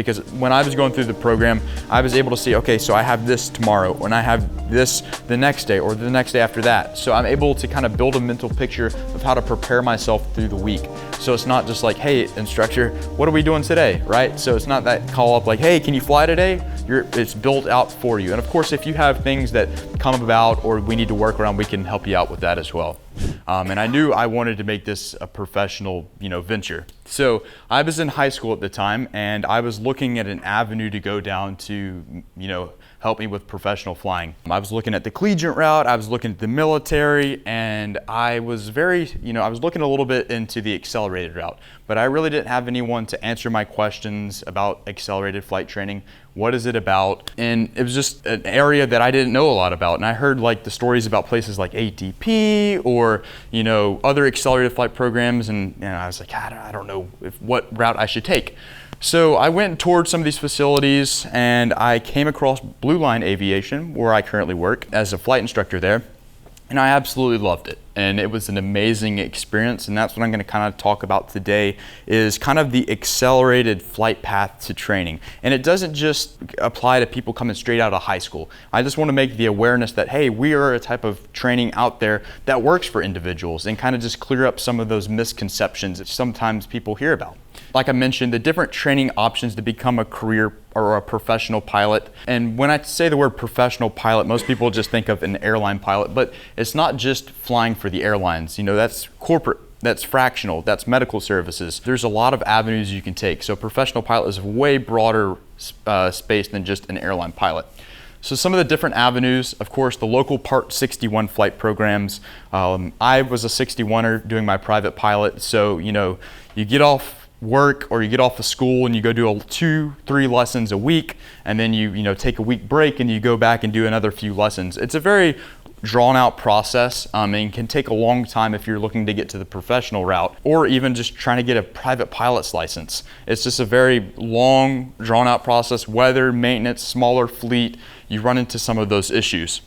because when I was going through the program, I was able to see, okay, so I have this tomorrow, and I have this the next day or the next day after that. So I'm able to kind of build a mental picture of how to prepare myself through the week. So it's not just like, hey, instructor, what are we doing today, right? So it's not that call up like, hey, can you fly today? It's built out for you. And of course, if you have things that come about or we need to work around, we can help you out with that as well. And I knew I wanted to make this a professional, venture. So I was in high school at the time, and I was looking at an avenue to go down to, help me with professional flying. I was looking at the collegiate route, I was looking at the military, and I was I was looking a little bit into the accelerated route, but I really didn't have anyone to answer my questions about accelerated flight training. What is it about? And it was just an area that I didn't know a lot about. And I heard like the stories about places like ATP or, other accelerated flight programs. And I was like, I don't know what route I should take. So I went towards some of these facilities and I came across Blue Line Aviation, where I currently work as a flight instructor there. And I absolutely loved it. And it was an amazing experience. And that's what I'm going to kind of talk about today, is kind of the accelerated flight path to training. And it doesn't just apply to people coming straight out of high school. I just want to make the awareness that, hey, we are a type of training out there that works for individuals, and kind of just clear up some of those misconceptions that sometimes people hear about. Like I mentioned, the different training options to become a career or a professional pilot. And when I say the word professional pilot, most people just think of an airline pilot, but it's not just flying for the airlines. That's corporate, that's fractional, that's medical services. There's a lot of avenues you can take. So professional pilot is a way broader space than just an airline pilot. So some of the different avenues, of course, the local Part 61 flight programs. I was a 61er doing my private pilot. So, you get off work or you get off of school and you go do 2-3 lessons a week, and then you take a week break and you go back and do another few lessons. It's a very drawn out process and can take a long time if you're looking to get to the professional route, or even just trying to get a private pilot's license. It's just a very long, drawn out process. Weather, maintenance, smaller fleet, you run into some of those issues.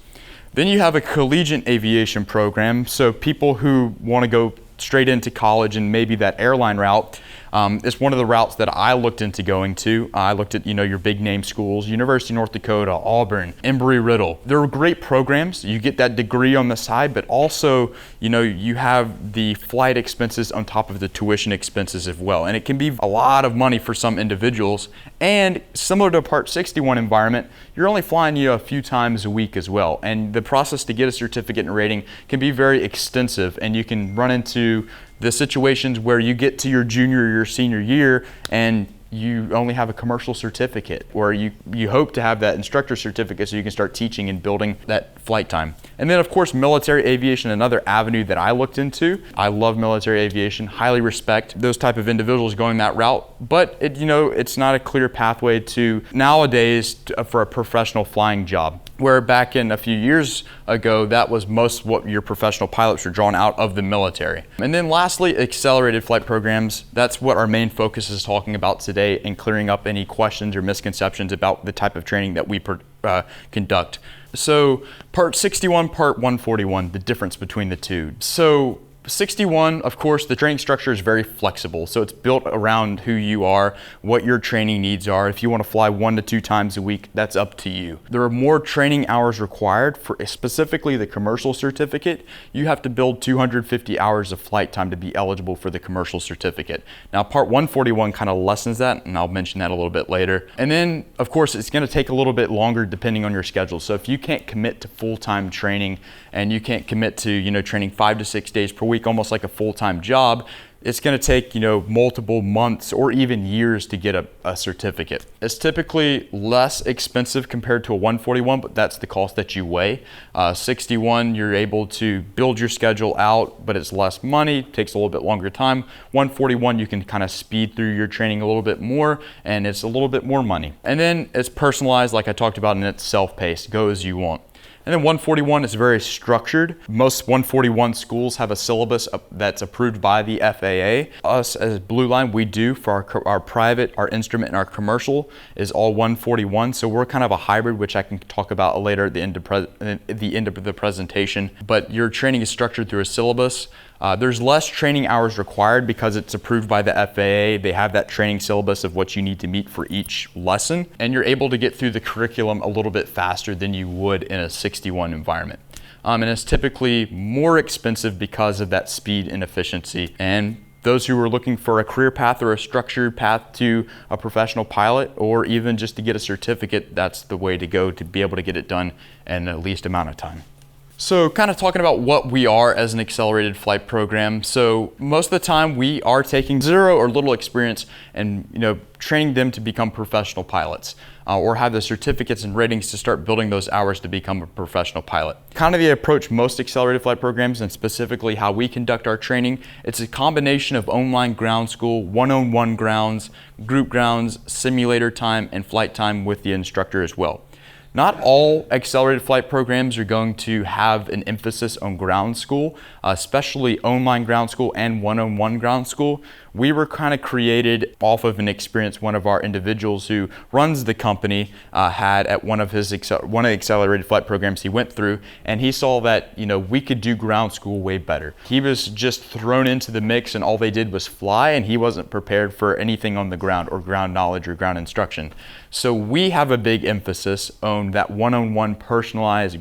Then you have a collegiate aviation program. So people who want to go straight into college and maybe that airline route, it's one of the routes that I looked into going to. I looked at, your big name schools, University of North Dakota, Auburn, Embry-Riddle. They're great programs. You get that degree on the side, but also, you have the flight expenses on top of the tuition expenses as well. And it can be a lot of money for some individuals. And similar to a Part 61 environment, you're only flying a few times a week as well. And the process to get a certificate and rating can be very extensive, and you can run into the situations where you get to your junior or your senior year and you only have a commercial certificate, or you hope to have that instructor certificate so you can start teaching and building that flight time. And then of course, military aviation, another avenue that I looked into. I love military aviation, highly respect those type of individuals going that route, but it's not a clear pathway to nowadays for a professional flying job. Where back in a few years ago, that was most what your professional pilots were drawn out of the military. And then lastly, accelerated flight programs. That's what our main focus is talking about today, and clearing up any questions or misconceptions about the type of training that we conduct. So Part 61, Part 141, the difference between the two. So 61, of course, the training structure is very flexible. So it's built around who you are, what your training needs are. If you want to fly 1 to 2 times a week, that's up to you. There are more training hours required for specifically the commercial certificate. You have to build 250 hours of flight time to be eligible for the commercial certificate. Now, Part 141 kind of lessens that, and I'll mention that a little bit later. And then, of course, it's going to take a little bit longer depending on your schedule. So if you can't commit to full-time training and you can't commit to, training 5 to 6 days per week, almost like a full-time job, it's going to take multiple months or even years to get a certificate. It's typically less expensive compared to a 141, but that's the cost that you weigh. 61, you're able to build your schedule out, but it's less money, takes a little bit longer time. 141, you can kind of speed through your training a little bit more, and it's a little bit more money. And then it's personalized, like I talked about, and it's self-paced, go as you want. And then 141 is very structured. Most 141 schools have a syllabus that's approved by the FAA. Us as Blue Line, we do for our private, our instrument, and our commercial is all 141. So we're kind of a hybrid, which I can talk about later at the end of the presentation. But your training is structured through a syllabus. There's less training hours required because it's approved by the FAA. They have that training syllabus of what you need to meet for each lesson, and you're able to get through the curriculum a little bit faster than you would in a 61 environment. And it's typically more expensive because of that speed and efficiency. And those who are looking for a career path or a structured path to a professional pilot, or even just to get a certificate, that's the way to go to be able to get it done in the least amount of time. So kind of talking about what we are as an accelerated flight program. So most of the time we are taking zero or little experience and training them to become professional pilots or have the certificates and ratings to start building those hours to become a professional pilot. Kind of the approach most accelerated flight programs, and specifically how we conduct our training, it's a combination of online ground school, one-on-one grounds, group grounds, simulator time, and flight time with the instructor as well. Not all accelerated flight programs are going to have an emphasis on ground school, especially online ground school and one-on-one ground school. We were kind of created off of an experience one of our individuals who runs the company had at one of the accelerated flight programs he went through, and he saw that we could do ground school way better. He was just thrown into the mix and all they did was fly, and he wasn't prepared for anything on the ground or ground knowledge or ground instruction. So we have a big emphasis on that one-on-one personalized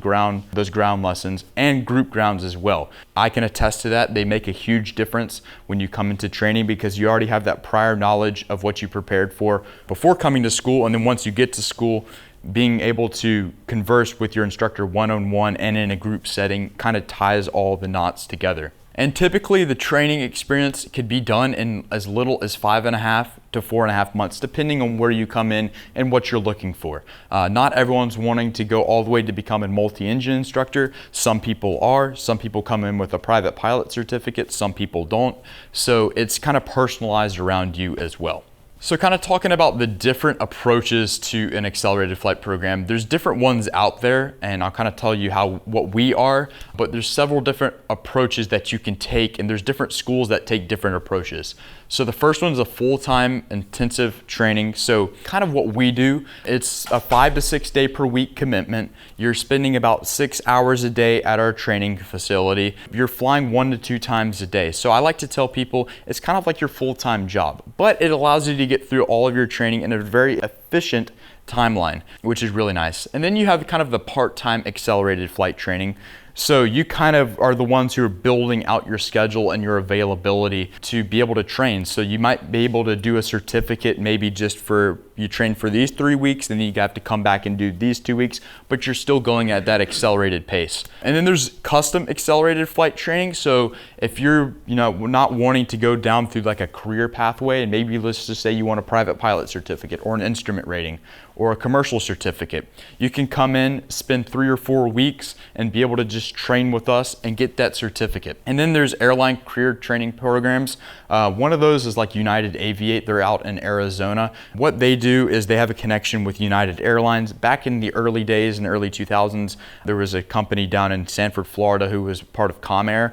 those ground lessons and group grounds as well. I can attest to that. They make a huge difference when you come into training because you already have that prior knowledge of what you prepared for before coming to school, and then once you get to school, being able to converse with your instructor one-on-one and in a group setting kind of ties all the knots together. And typically the training experience could be done in as little as 5.5 to 4.5 months, depending on where you come in and what you're looking for. Not everyone's wanting to go all the way to become a multi-engine instructor. Some people are. Some people come in with a private pilot certificate. Some people don't. So it's kind of personalized around you as well. So kind of talking about the different approaches to an accelerated flight program, there's different ones out there, and I'll kind of tell you what we are, but there's several different approaches that you can take, and there's different schools that take different approaches. So the first one's a full-time intensive training. So kind of what we do, it's a 5 to 6 day per week commitment. You're spending about 6 hours a day at our training facility. You're flying 1 to 2 times a day. So I like to tell people it's kind of like your full-time job, but it allows you to get through all of your training in a very efficient timeline, which is really nice. And then you have kind of the part-time accelerated flight training. So you kind of are the ones who are building out your schedule and your availability to be able to train. So you might be able to do a certificate maybe just for you train for these 3 weeks, and then you have to come back and do these 2 weeks, but you're still going at that accelerated pace. And then there's custom accelerated flight training. So if you're not wanting to go down through like a career pathway, and maybe let's just say you want a private pilot certificate or an instrument rating or a commercial certificate, you can come in, spend 3 or 4 weeks and be able to just train with us and get that certificate. And then there's airline career training programs. One of those is like United Aviate. They're out in Arizona. What they do is they have a connection with United Airlines. Back in the early days, in the early 2000s, there was a company down in Sanford, Florida, who was part of Comair.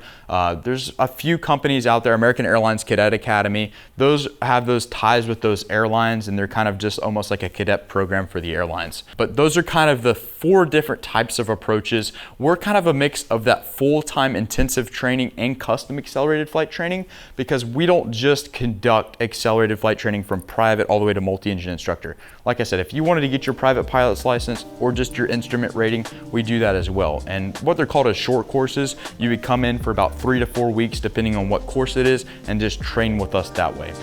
There's a few companies out there, American Airlines Cadet Academy. Those have those ties with those airlines, and they're kind of just almost like a cadet program for the airlines. But those are kind of the 4 different types of approaches. We're kind of a mix of that full-time intensive training and custom accelerated flight training, because we don't just conduct accelerated flight training from private all the way to multi-engine instructor. Like I said, if you wanted to get your private pilot's license or just your instrument rating, we do that as well. And what they're called as short courses, you would come in for about 3 to 4 weeks depending on what course it is and just train with us that way.